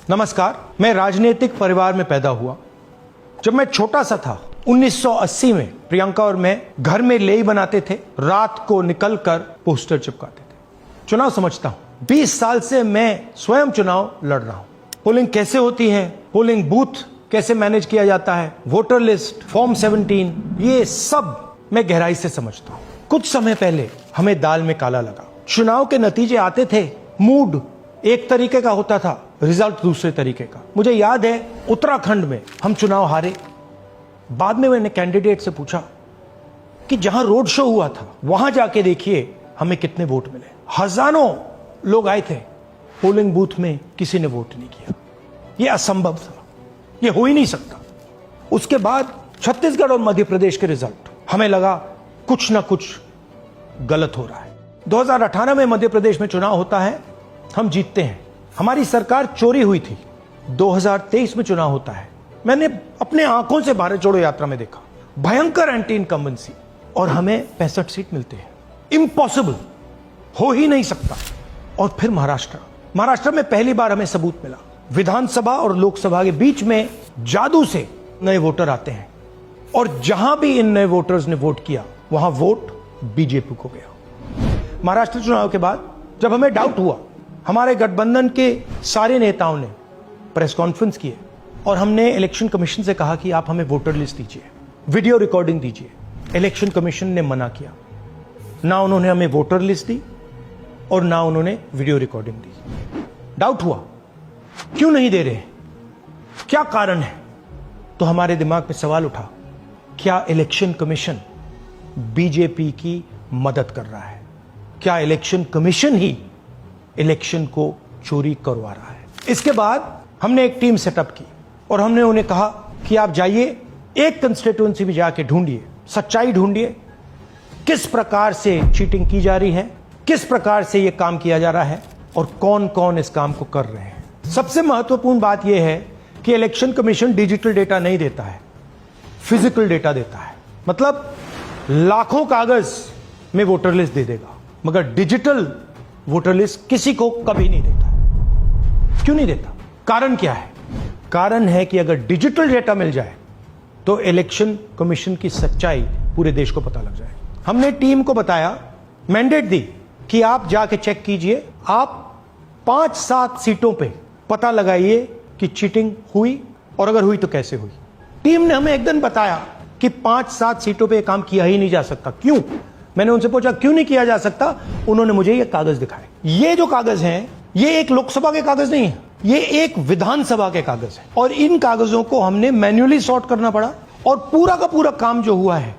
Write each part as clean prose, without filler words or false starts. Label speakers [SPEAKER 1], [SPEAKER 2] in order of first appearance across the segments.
[SPEAKER 1] नमस्कार। मैं राजनीतिक परिवार में पैदा हुआ। जब मैं छोटा सा था 1980 में प्रियंका और मैं घर में लेई बनाते थे, रात को निकलकर पोस्टर चिपकाते थे। चुनाव समझता हूं। 20 साल से मैं स्वयं चुनाव लड़ रहा हूं। पोलिंग कैसे होती है, पोलिंग बूथ कैसे मैनेज किया जाता है, वोटर लिस्ट, फॉर्म 17, ये सब मैं गहराई से समझता हूं। कुछ समय पहले हमें दाल में काला लगा। चुनाव के नतीजे आते थे, मूड एक तरीके का होता था, रिजल्ट दूसरे तरीके का। मुझे याद है उत्तराखंड में हम चुनाव हारे। बाद में मैंने कैंडिडेट से पूछा कि जहां रोड शो हुआ था वहां जाके देखिए हमें कितने वोट मिले। हजारों लोग आए थे, पोलिंग बूथ में किसी ने वोट नहीं किया। यह असंभव था, यह हो ही नहीं सकता। उसके बाद छत्तीसगढ़ और मध्य प्रदेश के रिजल्ट, हमें लगा कुछ ना कुछ गलत हो रहा है। 2018 में मध्य प्रदेश में चुनाव होता है, हम जीतते हैं। हमारी सरकार चोरी हुई थी। 2023 में चुनाव होता है, मैंने अपने आंखों से भारत जोड़ो यात्रा में देखा, भयंकर एंटी इनकम्बेंसी, और हमें 65 सीट मिलते हैं। इम्पॉसिबल, हो ही नहीं सकता। और फिर महाराष्ट्र में पहली बार हमें सबूत मिला। विधानसभा और लोकसभा के बीच में जादू से नए वोटर आते हैं, और जहां भी इन नए वोटर्स ने वोट किया वहां वोट बीजेपी को गया। महाराष्ट्र चुनाव के बाद जब हमें डाउट हुआ, हमारे गठबंधन के सारे नेताओं ने प्रेस कॉन्फ्रेंस किए और हमने इलेक्शन कमीशन से कहा कि आप हमें वोटर लिस्ट दीजिए, वीडियो रिकॉर्डिंग दीजिए। इलेक्शन कमीशन ने मना किया। ना उन्होंने हमें वोटर लिस्ट दी और ना उन्होंने वीडियो रिकॉर्डिंग दी। डाउट हुआ, क्यों नहीं दे रहे, क्या कारण है? तो हमारे दिमाग में सवाल उठा, क्या इलेक्शन कमीशन बीजेपी की मदद कर रहा है? क्या इलेक्शन कमीशन ही इलेक्शन को चोरी करवा रहा है? इसके बाद हमने एक टीम सेटअप की और हमने उन्हें कहा कि आप जाइए, एक कंस्टिट्यूएंसी भी जाके ढूंढिए, सच्चाई ढूंढिए, किस प्रकार से चीटिंग की जा रही है, किस प्रकार से यह काम किया जा रहा है और कौन कौन इस काम को कर रहे हैं। सबसे महत्वपूर्ण बात यह है कि इलेक्शन कमीशन डिजिटल डेटा नहीं देता है, फिजिकल डेटा देता है। मतलब लाखों कागज में वोटर लिस्ट दे देगा, मगर डिजिटल वोटर लिस्ट किसी को कभी नहीं देता। क्यों नहीं देता? कारण क्या है? कारण है कि अगर डिजिटल डेटा मिल जाए तो इलेक्शन कमीशन की सच्चाई पूरे देश को पता लग जाए। हमने टीम को बताया, मैंडेट दी कि आप जाके चेक कीजिए, आप 5-7 सीटों पे पता लगाइए कि चीटिंग हुई, और अगर हुई तो कैसे हुई। टीम ने हमें एक दिन बताया कि 5-7 सीटों पे काम किया ही नहीं जा सकता। क्यों? मैंने उनसे पूछा क्यों नहीं किया जा सकता। उन्होंने मुझे ये कागज दिखाए। ये जो कागज हैं, ये एक लोकसभा के कागज नहीं है, ये एक विधानसभा के कागज है, और इन कागजों को हमने मैन्युअली सॉर्ट करना पड़ा। और पूरा का पूरा काम जो हुआ है,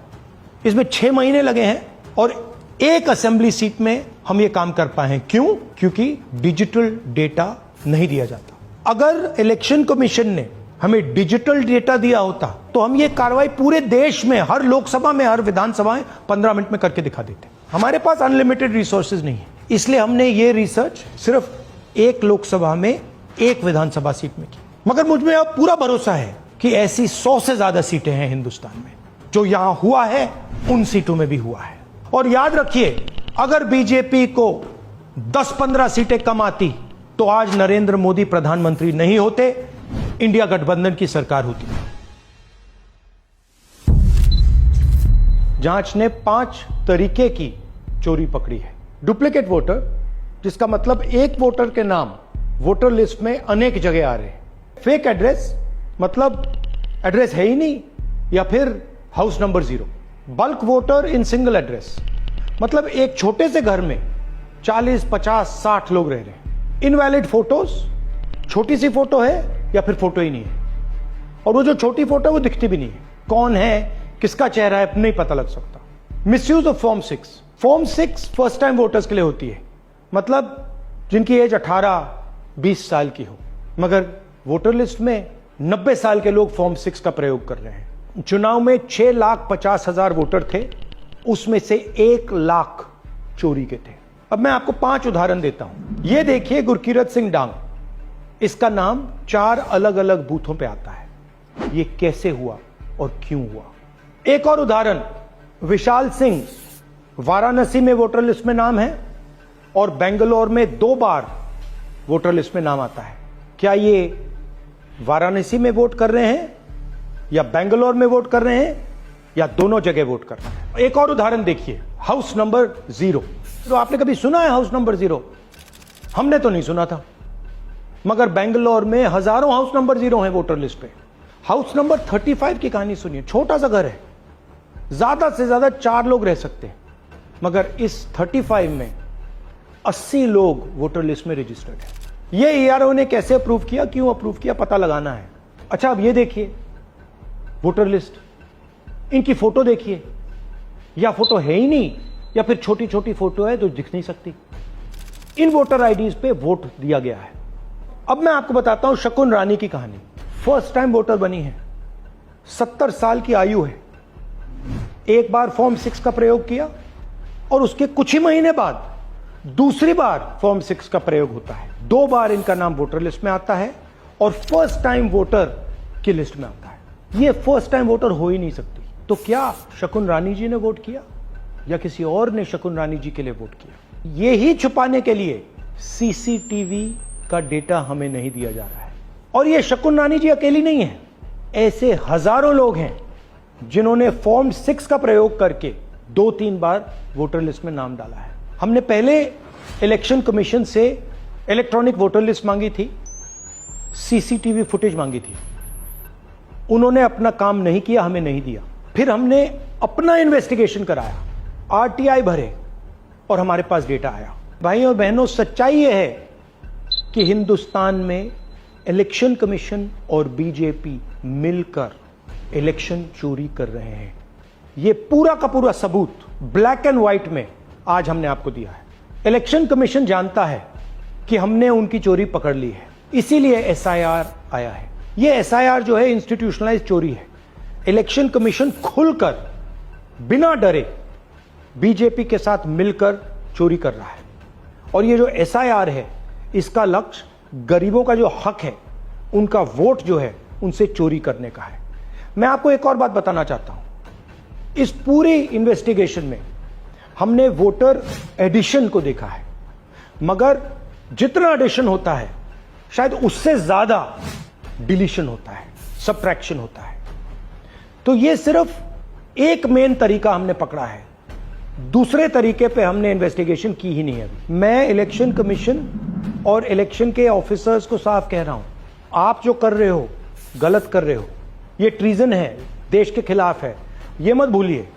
[SPEAKER 1] इसमें 6 महीने लगे हैं, और एक असेंबली सीट में हम ये काम कर पाए हैं। क्यों? क्योंकि डिजिटल डेटा नहीं दिया जाता। अगर इलेक्शन कमीशन ने हमें डिजिटल डेटा दिया होता तो हम ये कार्रवाई पूरे देश में, हर लोकसभा में, हर विधानसभा में 15 मिनट में करके दिखा देते। हमारे पास अनलिमिटेड रिसोर्सेज नहीं है, इसलिए हमने ये रिसर्च सिर्फ एक लोकसभा में, एक विधानसभा सीट में की। मगर मुझ में अब पूरा भरोसा है कि ऐसी 100 से ज्यादा सीटें हैं हिंदुस्तान में। जो यहां हुआ है उन सीटों में भी हुआ है। और याद रखिए, अगर बीजेपी को 10-15 सीटें कम आती तो आज नरेंद्र मोदी प्रधानमंत्री नहीं होते, इंडिया गठबंधन की सरकार होती। जांच ने 5 तरीके की चोरी पकड़ी है। डुप्लीकेट वोटर, जिसका मतलब एक वोटर के नाम वोटर लिस्ट में अनेक जगह आ रहे हैं। फेक एड्रेस, मतलब एड्रेस है ही नहीं, या फिर house number 0। Bulk voter in single address, मतलब एक छोटे से घर में 40, 50, 60 लोग रह रहे हैं। इनवैलिड फोटोज, छोटी सी फोटो है या फिर फोटो ही नहीं है, और वो जो छोटी फोटो है वो दिखती भी नहीं है। कौन है, किसका चेहरा है, नहीं पता लग सकता। Misuse of form 6। Form 6 first time voters के लिए होती है, मतलब जिनकी एज 18-20 साल की हो, मगर वोटर लिस्ट में 90 साल के लोग फॉर्म 6 का प्रयोग कर रहे हैं। चुनाव में 6,50,000 वोटर थे, उसमें से 1 लाख चोरी के थे। अब मैं आपको 5 उदाहरण देता हूं। यह देखिए, गुरकीरत सिंह डांग, इसका नाम 4 अलग अलग बूथों पे आता है। यह कैसे हुआ और क्यों हुआ? एक और उदाहरण, विशाल सिंह, वाराणसी में वोटर लिस्ट में नाम है और बेंगलोर में 2 बार वोटर लिस्ट में नाम आता है। क्या ये वाराणसी में वोट कर रहे हैं या बेंगलोर में वोट कर रहे हैं या दोनों जगह वोट कर रहे हैं? एक और उदाहरण देखिए, हाउस नंबर 0। तो आपने कभी सुना है हाउस नंबर 0? हमने तो नहीं सुना था, मगर बेंगलोर में हजारों हाउस नंबर 0 हैं वोटर लिस्ट पे। हाउस नंबर 35 की कहानी सुनिए। छोटा सा घर है, ज्यादा से ज्यादा 4 लोग रह सकते हैं, मगर इस 35 में 80 लोग वोटर लिस्ट में रजिस्टर्ड है। ये ईआरओ ने कैसे अप्रूव किया, क्यों अप्रूव किया, पता लगाना है। अच्छा, अब ये देखिए वोटर लिस्ट, इनकी फोटो देखिए, या फोटो है ही नहीं या फिर छोटी छोटी फोटो है जो दिख नहीं सकती। इन वोटर आईडीज पे वोट दिया गया है। अब मैं आपको बताता हूं शकुन रानी की कहानी। फर्स्ट टाइम वोटर बनी है, 70 साल की आयु है। एक बार फॉर्म 6 का प्रयोग किया और उसके कुछ ही महीने बाद दूसरी बार फॉर्म 6 का प्रयोग होता है। 2 बार इनका नाम वोटर लिस्ट में आता है और फर्स्ट टाइम वोटर की लिस्ट में आता है। ये फर्स्ट टाइम वोटर हो ही नहीं सकती। तो क्या शकुन रानी जी ने वोट किया या किसी और ने शकुन रानी जी के लिए वोट किया? ये ही छुपाने के लिए सीसीटीवी का डेटा हमें नहीं दिया जा रहा है। और ये शकुन रानी जी अकेली नहीं है, ऐसे हजारों लोग हैं जिन्होंने फॉर्म 6 का प्रयोग करके 2-3 बार वोटर लिस्ट में नाम डाला है। हमने पहले इलेक्शन कमीशन से इलेक्ट्रॉनिक वोटर लिस्ट मांगी थी, सीसीटीवी फुटेज मांगी थी। उन्होंने अपना काम नहीं किया, हमें नहीं दिया। फिर हमने अपना इन्वेस्टिगेशन कराया, आरटीआई भरे और हमारे पास डेटा आया। भाइयों और बहनों, सच्चाई यह है कि हिंदुस्तान में इलेक्शन कमीशन और बीजेपी मिलकर इलेक्शन चोरी कर रहे हैं। यह पूरा का पूरा सबूत ब्लैक एंड व्हाइट में आज हमने आपको दिया है। इलेक्शन कमीशन जानता है कि हमने उनकी चोरी पकड़ ली है, इसीलिए एसआईआर आया है। यह एसआईआर जो है इंस्टीट्यूशनलाइज चोरी है। इलेक्शन कमीशन खुलकर बिना डरे बीजेपी के साथ मिलकर चोरी कर रहा है। और ये जो एसआईआर है, इसका लक्ष्य गरीबों का जो हक है, उनका वोट जो है, उनसे चोरी करने का है। मैं आपको एक और बात बताना चाहता हूं। इस पूरी इन्वेस्टिगेशन में हमने वोटर एडिशन को देखा है, मगर जितना एडिशन होता है शायद उससे ज्यादा डिलीशन होता है, सबट्रैक्शन होता है। तो ये सिर्फ एक मेन तरीका हमने पकड़ा है, दूसरे तरीके पे हमने इन्वेस्टिगेशन की ही नहीं अभी। मैं इलेक्शन कमीशन और इलेक्शन के ऑफिसर्स को साफ कह रहा हूं, आप जो कर रहे हो गलत कर रहे हो, ये ट्रीजन है, देश के खिलाफ है। ये मत भूलिए,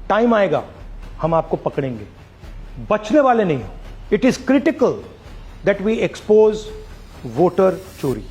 [SPEAKER 1] टाइम आएगा हम आपको पकड़ेंगे, बचने वाले नहीं हो। It is critical that we expose voter चोरी।